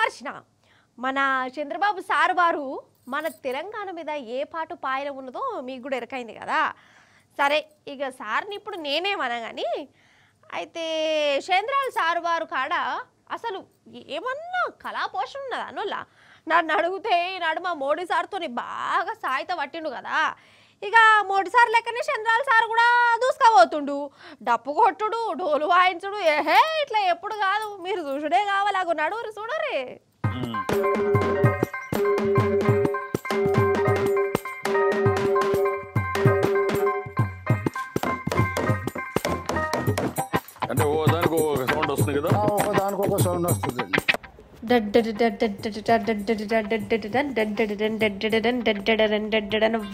మర్చిన మన చంద్రబాబు సార్ వారు మన తెలంగాణ మీద ఏ పాటు పాయన ఉన్నదో మీకు కూడా ఎరకైంది కదా. సరే ఇక సార్ని ఇప్పుడు నేనేమన్నా కానీ అయితే చంద్రాల సార్ వారు కాడ అసలు ఏమన్నా కళాపోషణ ఉన్నదా అనుల్లా నన్ను అడిగితే నాడు మా మోడీ సార్తో బాగా సాయిత పట్టిండు కదా. ఇక మోడీ సార్ లెక్కనే చంద్రాల సార్ కూడా దూసుకపోతుండు, డప్పు కొట్టుడు, డోలు వాయించుడు, ఏహే ఇట్లా ఎప్పుడు కాదు మీరు చూసుడే కావాలి. అగో నడువురు చూడరే. అంటే ఓ దానికి ఒక సౌండ్ వస్తుంది కదా, ఒక దానికి ఒక సౌండ్ వస్తుంది.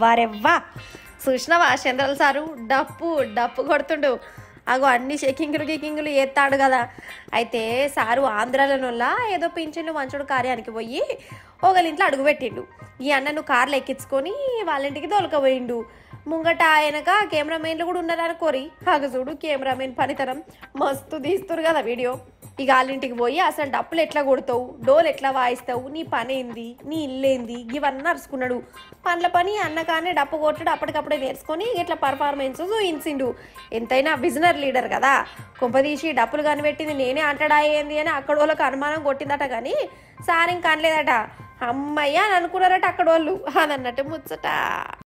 వారెవ్వా చూసినావా చంద్రల్ సారు డప్పు డప్పు కొడుతుండు. అగో అన్ని షేకింగులు గికింగులు ఎత్తాడు కదా. అయితే సారు ఆంధ్రాలోనొల్లా ఏదో పింఛన్లు మంచుడు కార్యానికి పోయి ఒకళ్ళింట్లో అడుగుపెట్టిండు. ఈ అన్నను కార్లు ఎక్కించుకొని వాళ్ళ ఇంటికి తోలుకపోయిండు. ముంగట ఆయనక కెమెరామెన్లు కూడా ఉన్నారనుకోరి. అగ చూడు కెమెరామెన్ పనితనం మస్తు తీస్తురు కదా వీడియో. ఇక వాళ్ళింటికి పోయి అసలు డప్పులు ఎట్లా కొడతావు, డోలు ఎట్లా వాయిస్తావు, నీ పని ఏంది, నీ ఇల్లేంది, ఇవన్నీ అరుచుకున్నాడు. పనుల పని అన్నకానే డప్పు కొట్టడు అప్పటికప్పుడే నేర్చుకొని ఇట్లా పర్ఫార్మెన్స్ చూయించిండు. ఎంతైనా విజనర్ లీడర్ కదా. కొంపదీసి డప్పులు కనిపెట్టింది నేనే అంటడా ఏంది అని అక్కడ వాళ్ళకి అనుమానం కొట్టిందట. కానీ సార్ ఇంక అనలేదట. అమ్మయ్య అని అనుకున్నారట అక్కడ వాళ్ళు. అని అన్నట్టు ముచ్చట.